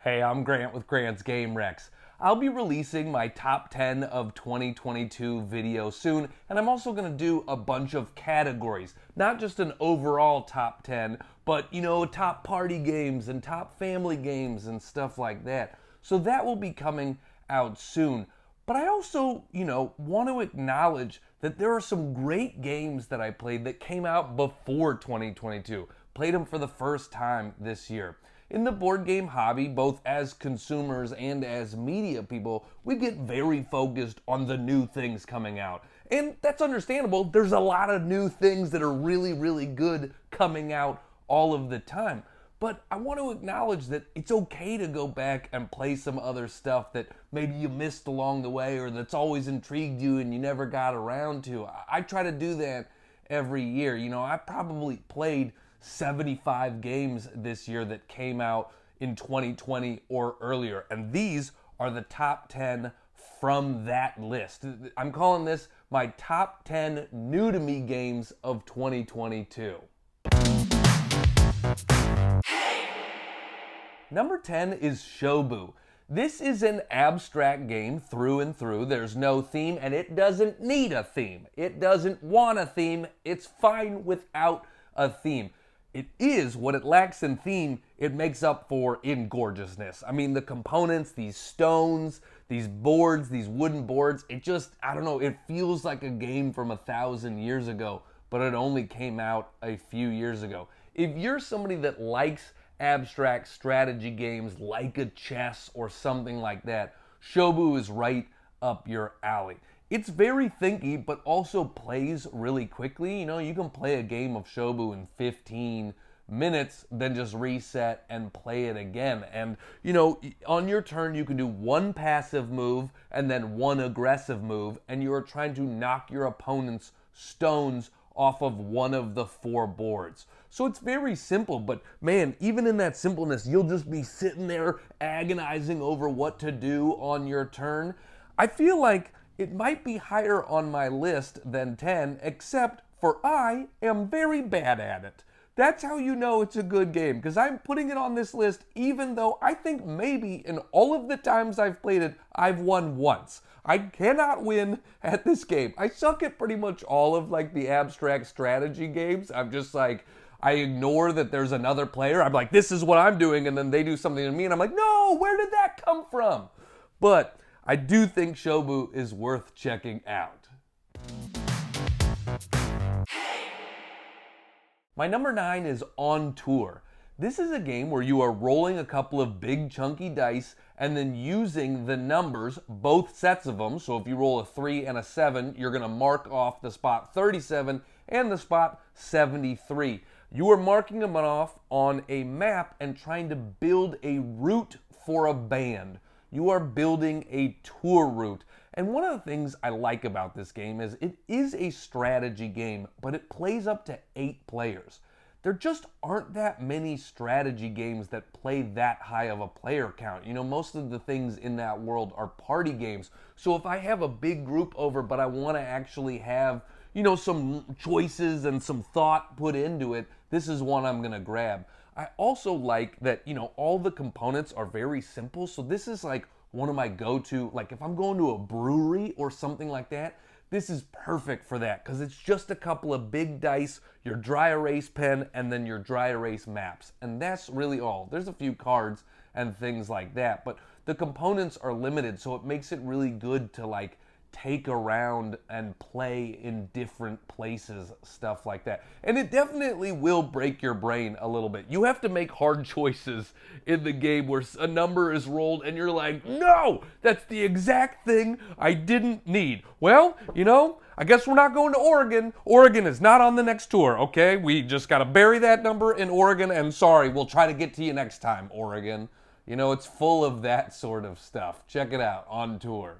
Hey, I'm Grant with Grant's Game Rex. I'll be releasing my top 10 of 2022 video soon, and I'm also going to do a bunch of categories. Not just an overall top 10, but, top party games and top family games and stuff like that. So that will be coming out soon. But I also, want to acknowledge that there are some great games that I played that came out before 2022. Played them for the first time this year. In the board game hobby, both as consumers and as media people, we get very focused on the new things coming out. And that's understandable. There's a lot of new things that are really, really good coming out all of the time. But I want to acknowledge that it's okay to go back and play some other stuff that maybe you missed along the way or that's always intrigued you and you never got around to. I try to do that every year. I probably played 75 games this year that came out in 2020 or earlier. And these are the top 10 from that list. I'm calling this my top 10 new to me games of 2022. Number 10 is Shobu. This is an abstract game through and through. There's no theme and it doesn't need a theme. It doesn't want a theme. It's fine without a theme. It is what it lacks in theme, it makes up for in gorgeousness. I mean, the components, these stones, these boards, these wooden boards, it feels like a game from 1,000 years ago, but it only came out a few years ago. If you're somebody that likes abstract strategy games like a chess or something like that, Shobu is right up your alley. It's very thinky, but also plays really quickly. You can play a game of Shobu in 15 minutes, then just reset and play it again. And, on your turn, you can do one passive move and then one aggressive move, and you're trying to knock your opponent's stones off of one of the 4 boards. So it's very simple, but man, even in that simpleness, you'll just be sitting there agonizing over what to do on your turn. I feel like it might be higher on my list than 10, except for I am very bad at it. That's how you know it's a good game, because I'm putting it on this list even though I think maybe in all of the times I've played it, I've won once. I cannot win at this game. I suck at pretty much all of the abstract strategy games. I'm just I ignore that there's another player. I'm like, this is what I'm doing, and then they do something to me, and I'm like, no, where did that come from? But I do think Shobu is worth checking out. My number 9 is On Tour. This is a game where you are rolling a couple of big chunky dice and then using the numbers, both sets of them. So if you roll a 3 and a 7, you're going to mark off the spot 37 and the spot 73. You are marking them off on a map and trying to build a route for a band. You are building a tour route. And one of the things I like about this game is it is a strategy game, but it plays up to 8 players. There just aren't that many strategy games that play that high of a player count. Most of the things in that world are party games. So if I have a big group over, but I want to actually have, some choices and some thought put into it, this is one I'm going to grab. I also like that, all the components are very simple. So this is one of my go-to, if I'm going to a brewery or something like that, this is perfect for that because it's just a couple of big dice, your dry erase pen, and then your dry erase maps. And that's really all. There's a few cards and things like that, but the components are limited, so it makes it really good to take around and play in different places, stuff like that. And it definitely will break your brain a little bit. You have to make hard choices in the game where a number is rolled and you're like, no, that's the exact thing I didn't need. Well, I guess we're not going to Oregon. Oregon is not on the next tour, okay? We just got to bury that number in Oregon, and sorry, we'll try to get to you next time, Oregon. It's full of that sort of stuff. Check it out, On Tour.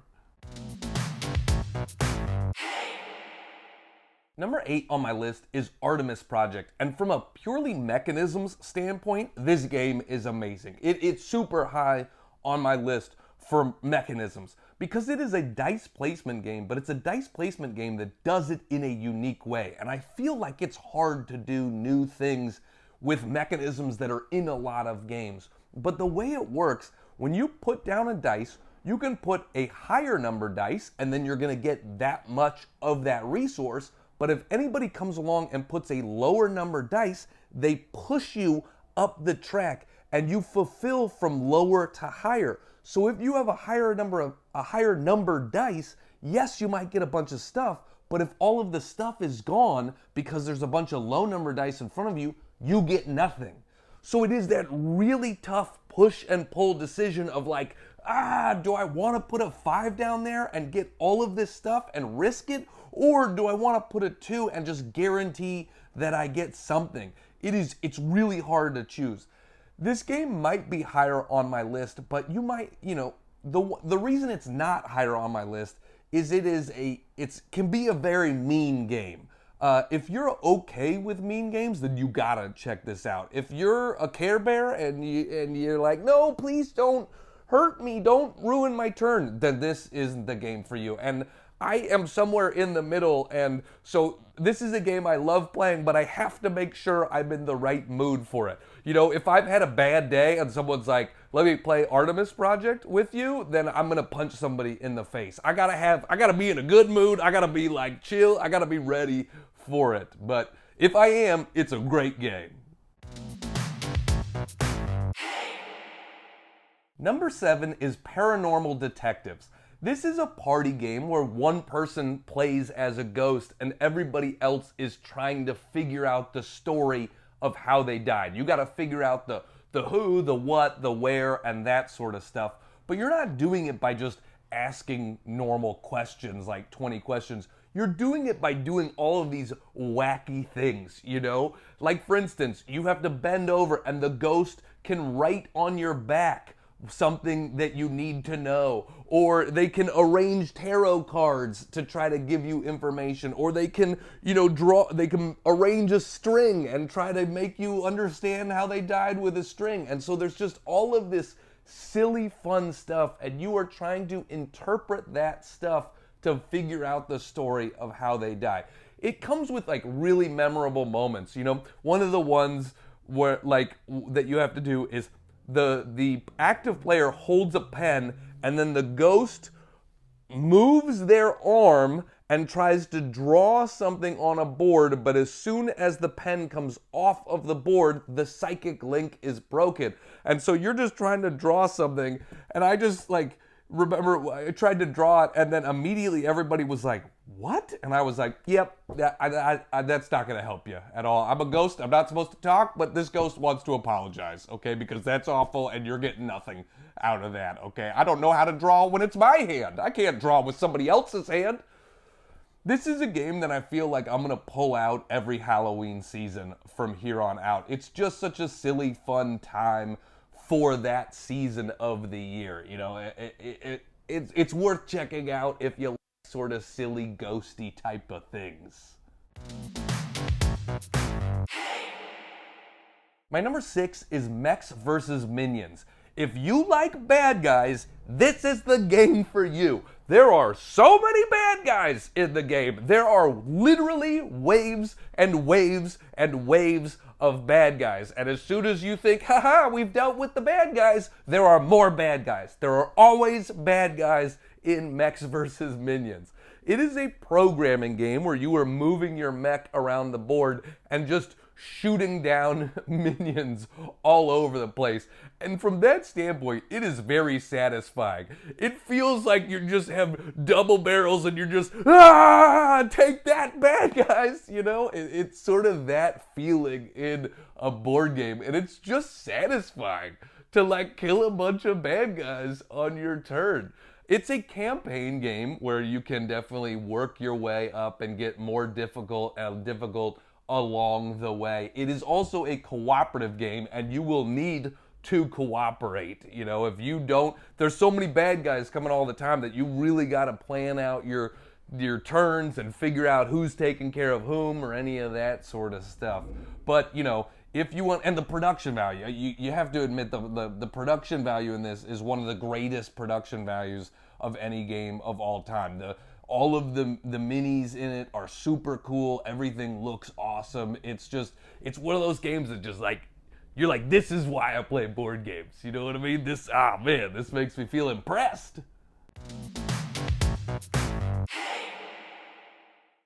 Number 8 on my list is Artemis Project, and from a purely mechanisms standpoint, this game is amazing. It's super high on my list for mechanisms because it is a dice placement game, but it's a dice placement game that does it in a unique way, and I feel like it's hard to do new things with mechanisms that are in a lot of games. But the way it works, when you put down a dice, you can put a higher number dice and then you're going to get that much of that resource. But if anybody comes along and puts a lower number dice, they push you up the track and you fulfill from lower to higher. So if you have a higher number dice, yes, you might get a bunch of stuff, but if all of the stuff is gone because there's a bunch of low number dice in front of you, you get nothing. So it is that really tough push and pull decision of like, do I want to put a 5 down there and get all of this stuff and risk it? Or do I want to put a 2 and just guarantee that I get something? It's really hard to choose. This game might be higher on my list, but you might, the reason it's not higher on my list is it can be a very mean game. If you're okay with mean games, then you gotta check this out. If you're a Care Bear and you're like, no, please don't hurt me, don't ruin my turn, then this isn't the game for you. And I am somewhere in the middle, and so this is a game I love playing, but I have to make sure I'm in the right mood for it. If I've had a bad day and someone's like, let me play Artemis Project with you, then I'm gonna punch somebody in the face. I gotta be in a good mood, I gotta be like chill, I gotta be ready for it. But if I am, it's a great game. Number 7 is Paranormal Detectives. This is a party game where one person plays as a ghost and everybody else is trying to figure out the story of how they died. You got to figure out the who, the what, the where, and that sort of stuff. But you're not doing it by just asking normal questions, like 20 questions. You're doing it by doing all of these wacky things, Like, for instance, you have to bend over and the ghost can write on your back something that you need to know, or they can arrange tarot cards to try to give you information, or they can they can arrange a string and try to make you understand how they died with a string. And so there's just all of this silly fun stuff, and you are trying to interpret that stuff to figure out the story of how they die. It comes with like really memorable moments. One of the ones where that you have to do is the active player holds a pen and then the ghost moves their arm and tries to draw something on a board, but as soon as the pen comes off of the board, the psychic link is broken. And so you're just trying to draw something, and I just remember I tried to draw it, and then immediately everybody was like, what? And I was like, yep, that's not going to help you at all. I'm a ghost. I'm not supposed to talk, but this ghost wants to apologize, okay? Because that's awful, and you're getting nothing out of that, okay? I don't know how to draw when it's my hand. I can't draw with somebody else's hand. This is a game that I feel like I'm going to pull out every Halloween season from here on out. It's just such a silly, fun time for that season of the year. It's worth checking out if you like sort of silly, ghosty type of things. My number 6 is Mechs vs. Minions. If you like bad guys, this is the game for you. There are so many bad guys in the game. There are literally waves and waves and waves of bad guys. And as soon as you think, haha, we've dealt with the bad guys, there are more bad guys. There are always bad guys in Mechs vs. Minions. It is a programming game where you are moving your mech around the board and just shooting down minions all over the place. And from that standpoint, it is very satisfying. It feels like you just have double barrels and you're just, take that, bad guys, It's sort of that feeling in a board game, and it's just satisfying to kill a bunch of bad guys on your turn. It's a campaign game where you can definitely work your way up and get more difficult and difficult along the way. It is also a cooperative game, and you will need to cooperate. If you don't, there's so many bad guys coming all the time that you really got to plan out your turns and figure out who's taking care of whom or any of that sort of stuff. But if you want, and the production value, you have to admit the production value in this is one of the greatest production values of any game of all time. All of the minis in it are super cool. Everything looks awesome. It's one of those games that just you're like, this is why I play board games. You know what I mean? This makes me feel impressed.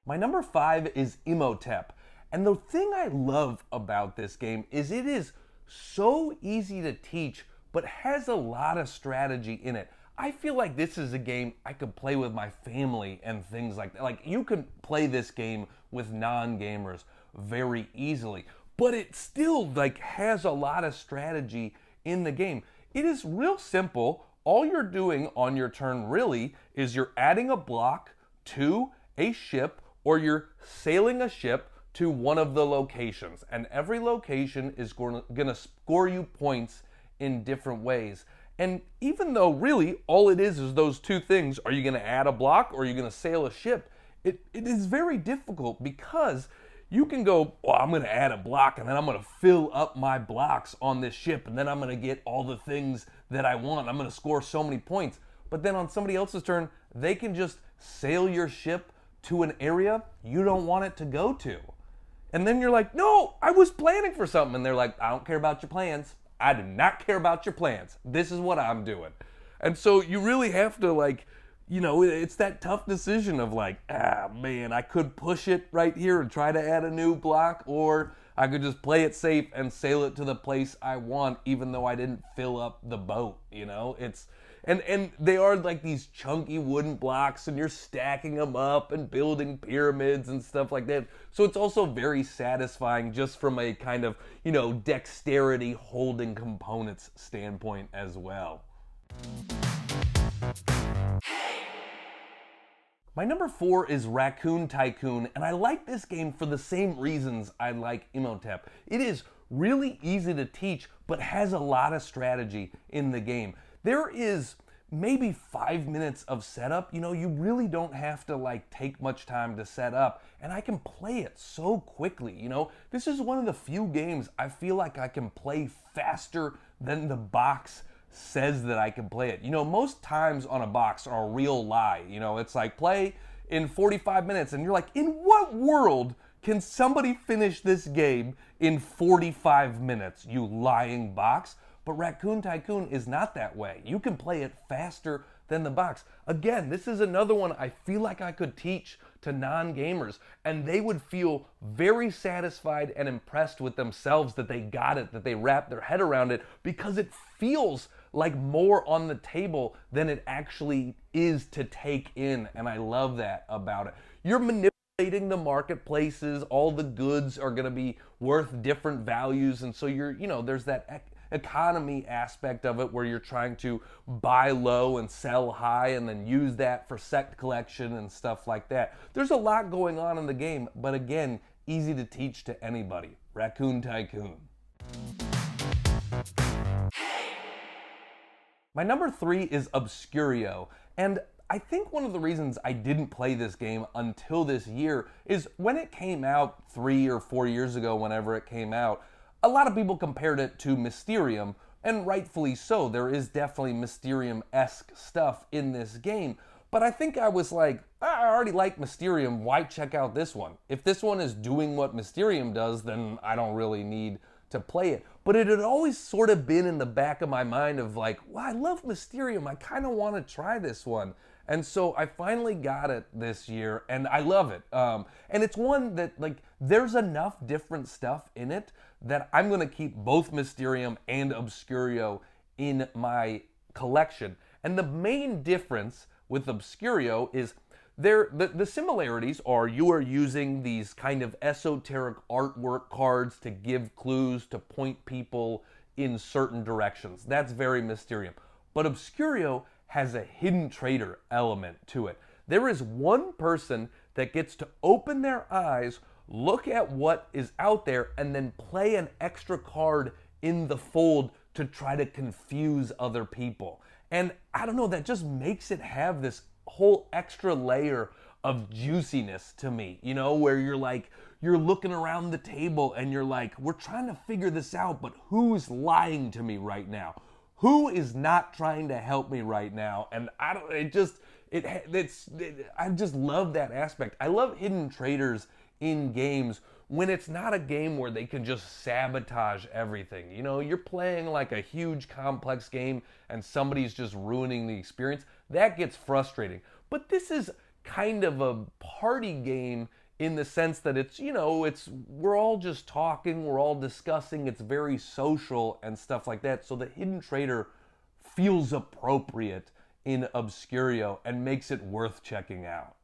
My number 5 is Imhotep. And the thing I love about this game is it is so easy to teach, but has a lot of strategy in it. I feel like this is a game I could play with my family and things like that. Like, you could play this game with non-gamers very easily, but it still like has a lot of strategy in the game. It is real simple. All you're doing on your turn really is you're adding a block to a ship, or you're sailing a ship to one of the locations, and every location is going to score you points in different ways. And even though really all it is those two things, are you going to add a block or are you going to sail a ship, it is very difficult, because you can go, well, I'm going to add a block and then I'm going to fill up my blocks on this ship and then I'm going to get all the things that I want. I'm going to score so many points. But then on somebody else's turn, they can just sail your ship to an area you don't want it to go to. And then you're like, no, I was planning for something. And they're like, I don't care about your plans. I do not care about your plans. This is what I'm doing. And so you really have to, like, you know, it's that tough decision of like, man, I could push it right here and try to add a new block, or I could just play it safe and sail it to the place I want, even though I didn't fill up the boat, you know? And they are like these chunky wooden blocks, and you're stacking them up and building pyramids and stuff like that. So it's also very satisfying just from a kind of, you know, dexterity holding components standpoint as well. My number 4 is Raccoon Tycoon, and I like this game for the same reasons I like Imhotep. It is really easy to teach, but has a lot of strategy in the game. There is maybe 5 minutes of setup. You know, you really don't have to like take much time to set up, and I can play it so quickly. You know, this is one of the few games I feel like I can play faster than the box says that I can play it. You know, most times on a box are a real lie. You know, it's like play in 45 minutes, and you're like, in what world can somebody finish this game in 45 minutes, you lying box? But Raccoon Tycoon is not that way. You can play it faster than the box. Again, this is another one I feel like I could teach to non-gamers, and they would feel very satisfied and impressed with themselves that they got it, that they wrapped their head around it, because it feels like more on the table than it actually is to take in, and I love that about it. You're manipulating the marketplaces, all the goods are going to be worth different values, and so you're, you know, there's that economy aspect of it where you're trying to buy low and sell high and then use that for sect collection and stuff like that. There's a lot going on in the game, but again, easy to teach to anybody. Raccoon Tycoon. My number 3 is Obscurio, and I think one of the reasons I didn't play this game until this year is when it came out 3 or 4 years ago, whenever it came out, a lot of people compared it to Mysterium, and rightfully so. There is definitely Mysterium-esque stuff in this game, but I think I was like, I already like Mysterium, why check out this one? If this one is doing what Mysterium does, then I don't really need to play it. But it had always sort of been in the back of my mind of like, well, I love Mysterium, I kind of want to try this one. And so I finally got it this year, and I love it. And it's one that, like, there's enough different stuff in it that I'm going to keep both Mysterium and Obscurio in my collection. And the main difference with Obscurio is the similarities are you are using these kind of esoteric artwork cards to give clues, to point people in certain directions. That's very Mysterium. But Obscurio has a hidden trader element to it. There is one person that gets to open their eyes, look at what is out there, and then play an extra card in the fold to try to confuse other people. And I don't know, that just makes it have this whole extra layer of juiciness to me, you know, where you're like, you're looking around the table and you're like, we're trying to figure this out, but who's lying to me right now? Who is not trying to help me right now? And I just love that aspect. I love hidden traders in games when it's not a game where they can just sabotage everything. You know, you're playing like a huge complex game and somebody's just ruining the experience. That gets frustrating. But this is kind of a party game in the sense that it's, you know, we're all just talking, we're all discussing, it's very social and stuff like that. So the Hidden Trader feels appropriate in Obscurio and makes it worth checking out.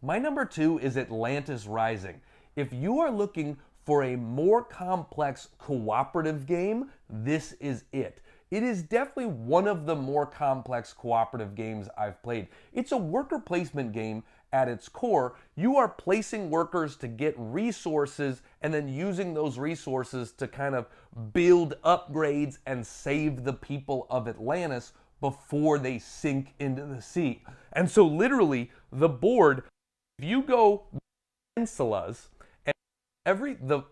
My number 2 is Atlantis Rising. If you are looking for a more complex cooperative game, this is it. It is definitely one of the more complex cooperative games I've played. It's a worker placement game at its core. You are placing workers to get resources and then using those resources to kind of build upgrades and save the people of Atlantis before they sink into the sea. And so literally the board, if you go peninsulas, and the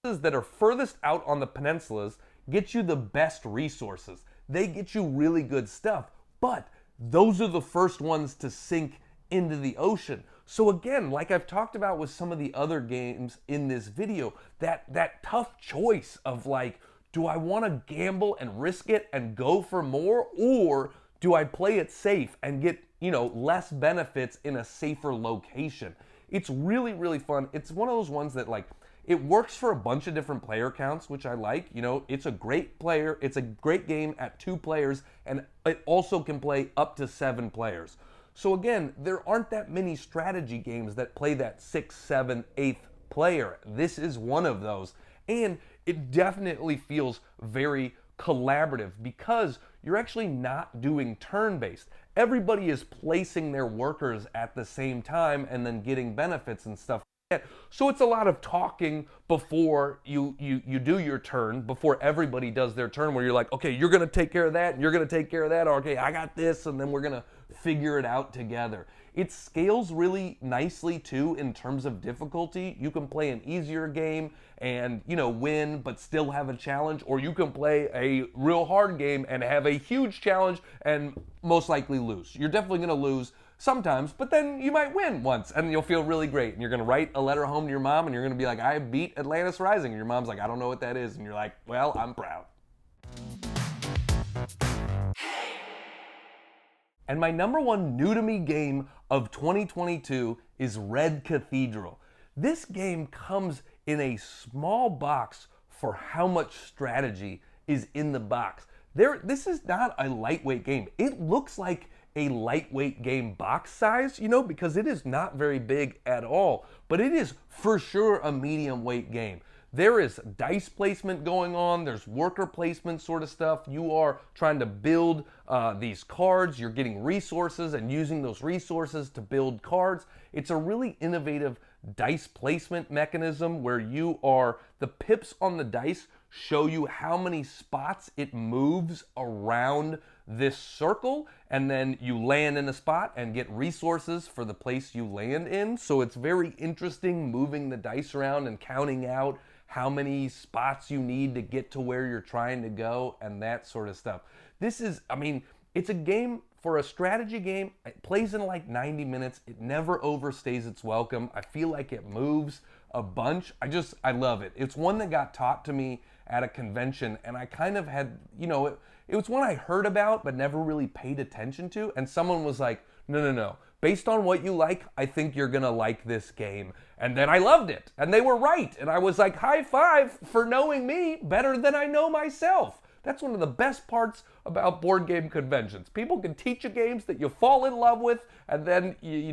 places that are furthest out on the peninsulas get you the best resources. They get you really good stuff, but those are the first ones to sink into the ocean. So again, like I've talked about with some of the other games in this video, that tough choice of like, do I want to gamble and risk it and go for more, or do I play it safe and get, you know, less benefits in a safer location? It's really, really fun. It's one of those ones that like, it works for a bunch of different player counts, which I like. You know, it's a great game at 2 players, and it also can play up to 7 players. So again, there aren't that many strategy games that play that 6th, 7th, 8th player. This is one of those. And it definitely feels very collaborative because you're actually not doing turn-based. Everybody is placing their workers at the same time and then getting benefits and stuff. So it's a lot of talking before you do your turn, before everybody does their turn, where you're like, okay, you're going to take care of that, and you're going to take care of that, okay, I got this, and then we're going to figure it out together. It scales really nicely, too, in terms of difficulty. You can play an easier game and, you know, win, but still have a challenge, or you can play a real hard game and have a huge challenge and most likely lose. You're definitely going to lose sometimes, but then you might win once and you'll feel really great. And you're going to write a letter home to your mom and you're going to be like, I beat Atlantis Rising. And your mom's like, I don't know what that is. And you're like, well, I'm proud. And my number 1 new to me game of 2022 is Red Cathedral. This game comes in a small box for how much strategy is in the box. This is not a lightweight game. It looks like a lightweight game box size, you know, because it is not very big at all, but it is for sure a medium weight game. There is dice placement going on, there's worker placement sort of stuff. You are trying to build these cards, you're getting resources and using those resources to build cards. It's a really innovative dice placement mechanism where the pips on the dice show you how many spots it moves around this circle, and then you land in a spot and get resources for the place you land in. So it's very interesting moving the dice around and counting out how many spots you need to get to where you're trying to go and that sort of stuff. This is, I mean, it's a game for a strategy game. It plays in like 90 minutes. It never overstays its welcome. I feel like it moves a bunch. I love it. It's one that got taught to me at a convention, and I kind of had, you know, it was one I heard about but never really paid attention to, and someone was like, no. Based on what you like, I think you're gonna like this game. And then I loved it, and they were right, and I was like, high five for knowing me better than I know myself. That's one of the best parts about board game conventions. People can teach you games that you fall in love with, and then you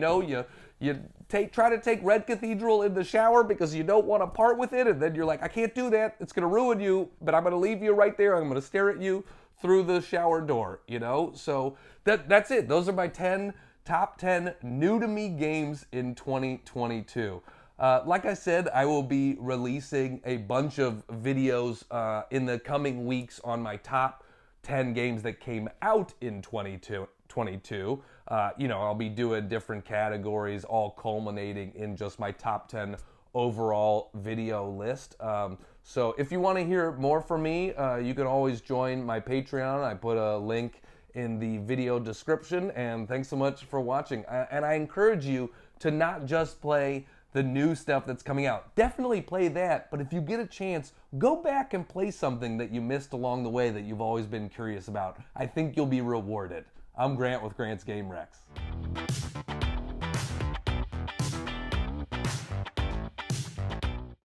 try to take Red Cathedral in the shower because you don't want to part with it, and then you're like, I can't do that. It's going to ruin you, but I'm going to leave you right there. I'm going to stare at you through the shower door, you know? So that's it. Those are my top 10 new to me games in 2022. Like I said, I will be releasing a bunch of videos in the coming weeks on my top 10 games that came out in 2022. I'll be doing different categories, all culminating in just my top 10 overall video list. So if you want to hear more from me, you can always join my Patreon. I put a link in the video description, and thanks so much for watching. And I encourage you to not just play the new stuff that's coming out. Definitely play that, but if you get a chance, go back and play something that you missed along the way that you've always been curious about. I think you'll be rewarded. I'm Grant with Grant's Game Rex.